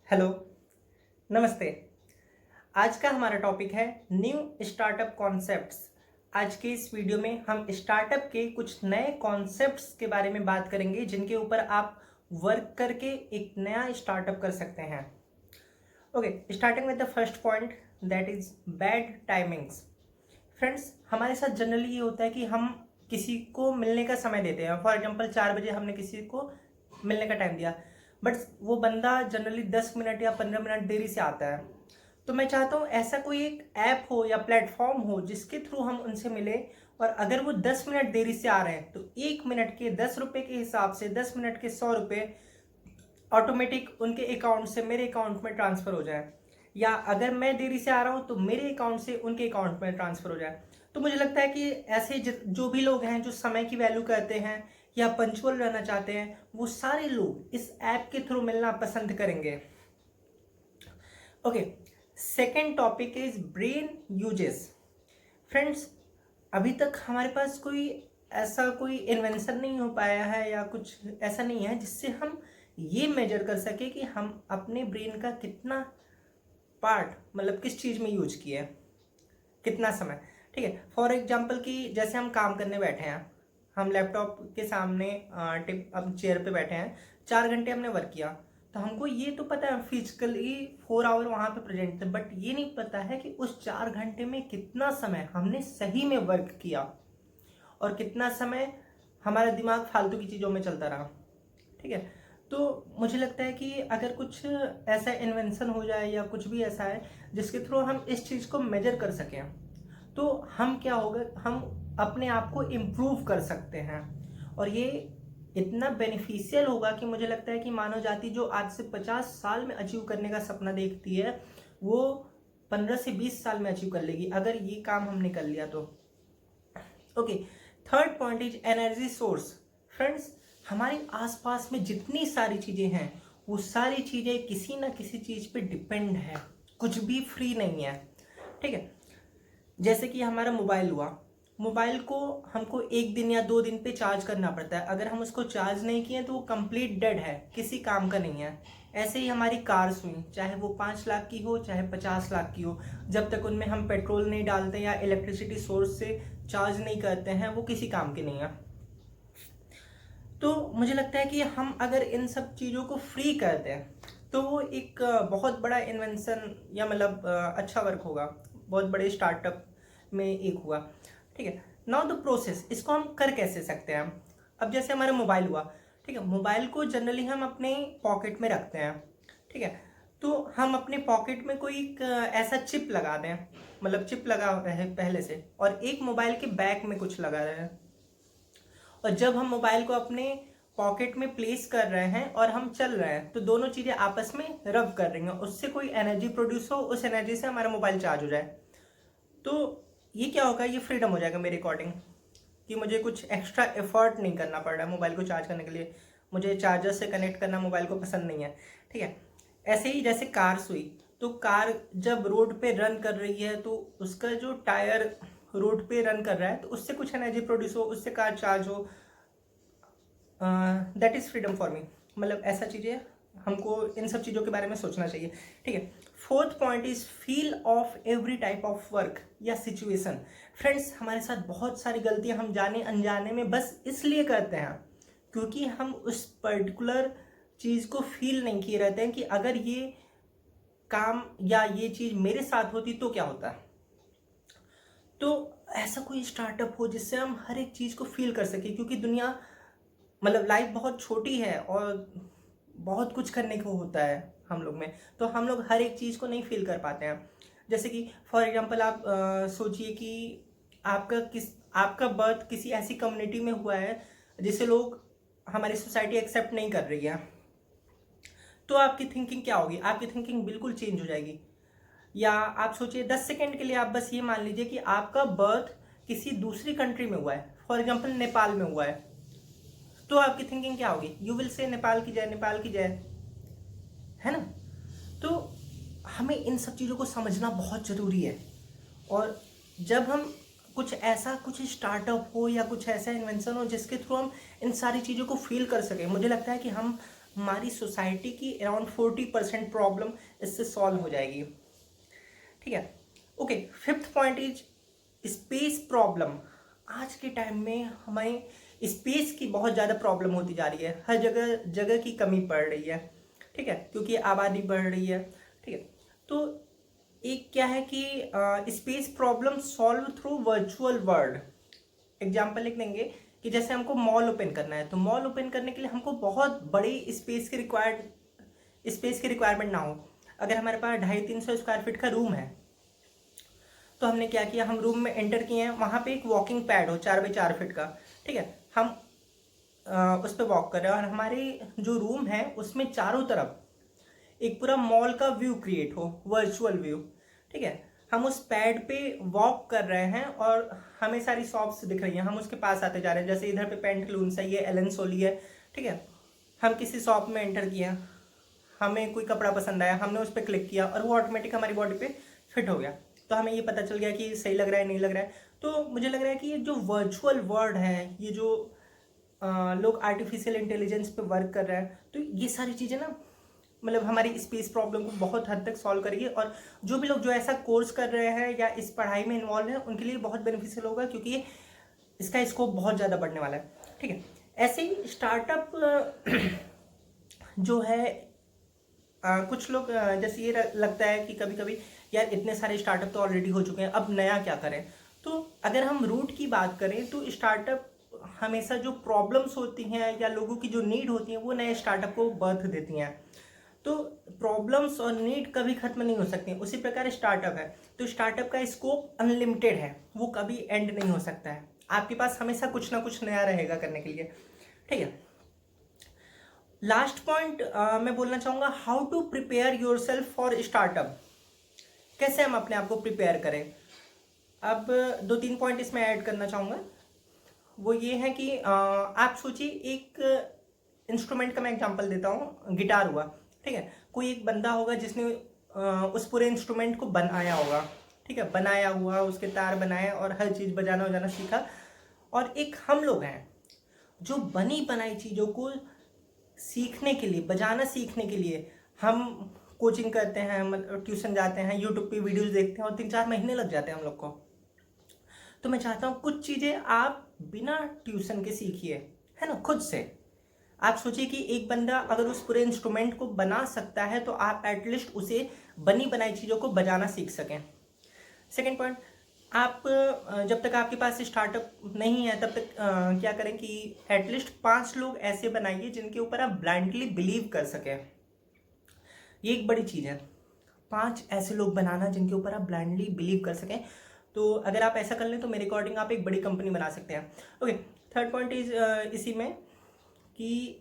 Hello, नमस्ते। आज का हमारा टॉपिक है न्यू स्टार्टअप कॉन्सेप्ट्स। आज के इस वीडियो में हम स्टार्टअप के कुछ नए कॉन्सेप्ट्स के बारे में बात करेंगे जिनके ऊपर आप वर्क करके एक नया स्टार्टअप कर सकते हैं। Okay, starting with the first point, that is bad timings. Friends, हमारे साथ जनरली ये होता है कि हम किसी को मिलने का समय देते हैं। फॉर एग्जांपल 4 बजे हमने किसी को मिलने का टाइम दिया, बट वो बंदा जनरली 10 मिनट या 15 मिनट देरी से आता है। तो मैं चाहता हूँ ऐसा कोई एक ऐप हो या प्लेटफॉर्म हो जिसके थ्रू हम उनसे मिले, और अगर वो 10 मिनट देरी से आ रहे हैं तो 1 मिनट के 10 रुपये के हिसाब से 10 मिनट के 100 रुपये ऑटोमेटिक उनके अकाउंट से मेरे अकाउंट में ट्रांसफ़र हो जाए, या अगर मैं देरी से आ रहा हूँ तो मेरे अकाउंट से उनके अकाउंट में ट्रांसफ़र हो जाए। तो मुझे लगता है कि ऐसे जो भी लोग हैं जो समय की वैल्यू करते हैं या पंचुअल रहना चाहते हैं, वो सारे लोग इस ऐप के थ्रू मिलना पसंद करेंगे। Okay, second topic is brain uses. Friends, अभी तक हमारे पास कोई इन्वेंशन नहीं हो पाया है या कुछ ऐसा नहीं है जिससे हम ये मेजर कर सके कि हम अपने ब्रेन का कितना पार्ट, मतलब किस चीज़ में यूज किए हैं, कितना समय। ठीक है, फॉर एग्जांपल कि जैसे हम काम करने बैठे हैं, हम लैपटॉप के सामने टिप अब चेयर पे बैठे हैं, 4 घंटे हमने वर्क किया, तो हमको ये तो पता है फिजिकली 4 आवर वहाँ पे प्रेजेंट थे, बट ये नहीं पता है कि उस 4 घंटे में कितना समय हमने सही में वर्क किया और कितना समय हमारा दिमाग फालतू की चीज़ों में चलता रहा। ठीक है, तो मुझे लगता है कि अगर कुछ ऐसा इन्वेंशन हो जाए या कुछ भी ऐसा है जिसके थ्रू हम इस चीज़ को मेजर कर सकें, तो हम क्या होगा, हम अपने आप को इम्प्रूव कर सकते हैं। और ये इतना बेनिफिशियल होगा कि मुझे लगता है कि मानव जाति जो आज से 50 साल में अचीव करने का सपना देखती है, वो 15 से 20 साल में अचीव कर लेगी अगर ये काम हमने कर लिया तो। Okay, third point is energy source. Friends, हमारे आसपास में जितनी सारी चीज़ें हैं वो सारी चीज़ें किसी ना किसी चीज़ पे डिपेंड है, कुछ भी फ्री नहीं है। ठीक है, जैसे कि हमारा मोबाइल हुआ, मोबाइल को हमको 1 दिन या 2 दिन पे चार्ज करना पड़ता है। अगर हम उसको चार्ज नहीं किए तो वो कंप्लीट डेड है, किसी काम का नहीं है। ऐसे ही हमारी कार्स हुई, चाहे वो 5 लाख की हो चाहे 50 लाख की हो, जब तक उनमें हम पेट्रोल नहीं डालते या इलेक्ट्रिसिटी सोर्स से चार्ज नहीं करते हैं, वो किसी काम की नहीं है। तो मुझे लगता है कि हम अगर इन सब चीज़ों को फ्री कर दें तो वो एक बहुत बड़ा इन्वेंशन या मतलब अच्छा वर्क होगा, बहुत बड़े स्टार्टअप में एक हुआ। ठीक है, नाउ द प्रोसेस, इसको हम कर कैसे सकते हैं। अब जैसे हमारा मोबाइल हुआ, ठीक है, मोबाइल को जनरली हम अपने पॉकेट में रखते हैं। ठीक है, तो हम अपने पॉकेट में कोई एक ऐसा चिप लगा दें, मतलब चिप लगा है पहले से, और एक मोबाइल के बैक में कुछ लगा रहे हैं, और जब हम मोबाइल को अपने पॉकेट में प्लेस कर रहे हैं और हम चल रहे हैं तो दोनों चीज़ें आपस में रब कर रही हैं, उससे कोई एनर्जी प्रोड्यूस हो, उस एनर्जी से हमारा मोबाइल चार्ज हो जाए। तो ये क्या होगा, ये फ्रीडम हो जाएगा मेरे अकॉर्डिंग, कि मुझे कुछ एक्स्ट्रा एफर्ट नहीं करना पड़ रहा है मोबाइल को चार्ज करने के लिए। मुझे चार्जर से कनेक्ट करना मोबाइल को पसंद नहीं है। ठीक है, ऐसे ही जैसे कार्स हुई, तो कार जब रोड पे रन कर रही है तो उसका जो टायर रोड पे रन कर रहा है तो उससे कुछ एनर्जी प्रोड्यूस हो, उससे कार चार्ज हो। That is freedom for me. मतलब ऐसा चीज़ें हमको इन सब चीज़ों के बारे में सोचना चाहिए। ठीक है, fourth point is feel of every type of work या सिचुएशन। फ्रेंड्स, हमारे साथ बहुत सारी गलतियां हम जाने अनजाने में बस इसलिए करते हैं क्योंकि हम उस पर्टिकुलर चीज़ को फील नहीं किए रहते हैं कि अगर ये काम या ये चीज़ मेरे साथ होती तो क्या होता। तो ऐसा कोई स्टार्टअप हो जिससे हम हर एक चीज़ को फील कर सके, क्योंकि दुनिया, मतलब लाइफ बहुत छोटी है और बहुत कुछ करने को होता है हम लोग में, तो हम लोग हर एक चीज़ को नहीं फील कर पाते हैं। जैसे कि फॉर एग्जांपल आप सोचिए कि आपका बर्थ किसी ऐसी कम्युनिटी में हुआ है जिसे लोग, हमारी सोसाइटी एक्सेप्ट नहीं कर रही है, तो आपकी थिंकिंग क्या होगी, आपकी थिंकिंग बिल्कुल चेंज हो जाएगी। या आप सोचिए 10 सेकेंड के लिए आप बस ये मान लीजिए कि आपका बर्थ किसी दूसरी कंट्री में हुआ है, फॉर एग्जांपल नेपाल में हुआ है, तो आपकी थिंकिंग क्या होगी, यू विल से नेपाल की जय, नेपाल की जय, है ना। तो हमें इन सब चीज़ों को समझना बहुत ज़रूरी है। और जब हम कुछ स्टार्टअप हो या कुछ ऐसा इन्वेंशन हो जिसके थ्रू हम इन सारी चीज़ों को फील कर सकें, मुझे लगता है कि हम हमारी सोसाइटी की अराउंड 40% प्रॉब्लम इससे सॉल्व हो जाएगी। ठीक है, okay. Fifth point is space problem. आज के टाइम में हमें स्पेस की बहुत ज़्यादा प्रॉब्लम होती जा रही है, हर जगह जगह की कमी पड़ रही है। ठीक है, क्योंकि आबादी बढ़ रही है। ठीक है, तो एक क्या है कि space problem solve through virtual world. Example लिख देंगे कि जैसे हमको मॉल ओपन करना है, तो मॉल ओपन करने के लिए हमको बहुत बड़ी स्पेस की रिक्वायरमेंट ना हो। अगर हमारे पास 250-300 स्क्वायर फीट का रूम है, तो हमने क्या किया, हम रूम में एंटर किए हैं, वहाँ पे एक वॉकिंग पैड हो 4x4 फीट का। ठीक है, हम उस पर वॉक कर रहे हैं और हमारे जो रूम है उसमें चारों तरफ एक पूरा मॉल का व्यू क्रिएट हो, वर्चुअल व्यू। ठीक है, हम उस पैड पे वॉक कर रहे हैं और हमें सारी शॉप्स दिख रही हैं, हम उसके पास आते जा रहे हैं। जैसे इधर पे पेंटलून्स है, ये एलन सोली है। ठीक है, हम किसी शॉप में एंटर किया, हमें कोई कपड़ा पसंद आया, हमने उस पर क्लिक किया और वो ऑटोमेटिक हमारी बॉडी पे फिट हो गया। तो हमें ये पता चल गया कि सही लग रहा है नहीं लग रहा है। तो मुझे लग रहा है कि ये जो वर्चुअल वर्ल्ड है, ये जो लोग आर्टिफिशियल इंटेलिजेंस पे वर्क कर रहे हैं, तो ये सारी चीज़ें ना मतलब हमारी स्पेस प्रॉब्लम को बहुत हद तक सॉल्व करेगी। और जो भी लोग जो ऐसा कोर्स कर रहे हैं या इस पढ़ाई में इन्वॉल्व हैं, उनके लिए बहुत बेनिफिशियल होगा, क्योंकि इसका स्कोप बहुत ज़्यादा बढ़ने वाला है। ठीक है, ऐसे ही स्टार्टअप जो है कुछ लोग जैसे ये लगता है कि कभी कभी यार इतने सारे स्टार्टअप तो ऑलरेडी हो चुके हैं, अब नया क्या करें। तो अगर हम रूट की बात करें तो स्टार्टअप हमेशा जो प्रॉब्लम्स होती हैं या लोगों की जो नीड होती हैं वो नए स्टार्टअप को बर्थ देती हैं। तो प्रॉब्लम्स और नीड कभी खत्म नहीं हो सकती। उसी प्रकार स्टार्टअप है, तो स्टार्टअप का स्कोप अनलिमिटेड है, वो कभी एंड नहीं हो सकता है। आपके पास हमेशा कुछ ना कुछ नया रहेगा करने के लिए। ठीक है, लास्ट पॉइंट मैं बोलना चाहूँगा, how to prepare yourself for startup. कैसे हम अपने आप को प्रिपेयर करें। अब 2-3 पॉइंट इसमें ऐड करना चाहूँगा। वो ये है कि आप सोचिए, एक इंस्ट्रूमेंट का मैं एग्जांपल देता हूँ, गिटार हुआ। ठीक है, कोई एक बंदा होगा जिसने उस पूरे इंस्ट्रूमेंट को बनाया होगा। ठीक है, बनाया हुआ, उसके तार बनाए और हर चीज़ बजाना वजाना सीखा। और एक हम लोग हैं जो बनी बनाई चीज़ों को सीखने के लिए, बजाना सीखने के लिए हम कोचिंग करते हैं, मतलब ट्यूशन जाते हैं, यूट्यूब पे वीडियोस देखते हैं और 3-4 महीने लग जाते हैं हम लोग को। तो मैं चाहता हूँ कुछ चीज़ें आप बिना ट्यूशन के सीखिए, है ना, खुद से। आप सोचिए कि एक बंदा अगर उस पूरे इंस्ट्रूमेंट को बना सकता है, तो आप एटलीस्ट उसे बनी बनाई चीज़ों को बजाना सीख सकें। सेकेंड पॉइंट, आप जब तक आपके पास स्टार्टअप नहीं है तब तक क्या करें कि एटलीस्ट 5 लोग ऐसे बनाइए जिनके ऊपर आप ब्लाइंडली बिलीव कर सकें। ये एक बड़ी चीज़ है, 5 ऐसे लोग बनाना जिनके ऊपर आप ब्लाइंडली बिलीव कर सकें। तो अगर आप ऐसा कर लें तो मेरे अकॉर्डिंग आप एक बड़ी कंपनी बना सकते हैं। ओके, थर्ड पॉइंट इज इसी में कि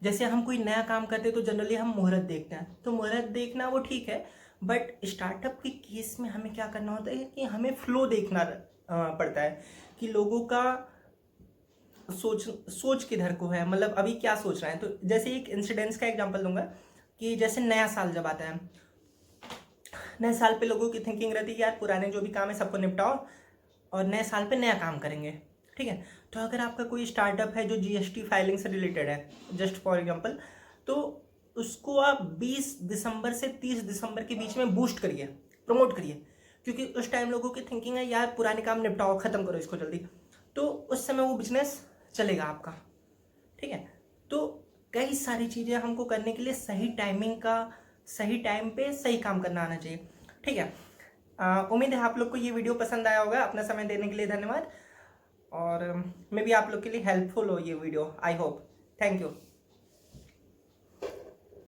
जैसे हम कोई नया काम करते हैं तो जनरली हम मुहूर्त देखते हैं, तो मुहूर्त देखना वो ठीक है, बट स्टार्टअप के केस में हमें क्या करना होता है कि हमें फ्लो देखना पड़ता है कि लोगों का सोच किधर को है, मतलब अभी क्या सोच रहे हैं। तो जैसे एक इंसिडेंस का एग्जांपल दूंगा कि जैसे नया साल जब आता है, नए साल पे लोगों की थिंकिंग रहती है यार पुराने जो भी काम है सबको निपटाओ और नए साल पे नया काम करेंगे। ठीक है, तो अगर आपका कोई स्टार्टअप है जो जीएसटी फाइलिंग से रिलेटेड है, जस्ट फॉर एग्जांपल, तो उसको आप 20 दिसंबर से 30 दिसंबर के बीच में बूस्ट करिए, प्रमोट करिए, क्योंकि उस टाइम लोगों की थिंकिंग है यार पुराने काम निपटाओ, ख़त्म करो इसको जल्दी, तो उस समय वो बिजनेस चलेगा आपका। ठीक है, तो कई सारी चीज़ें हमको करने के लिए सही टाइमिंग का, सही टाइम पे सही काम करना आना चाहिए। ठीक है, उम्मीद है आप लोग को ये वीडियो पसंद आया होगा। अपना समय देने के लिए धन्यवाद, और मे बी आप लोग के लिए हेल्पफुल हो ये video, I hope. Thank you.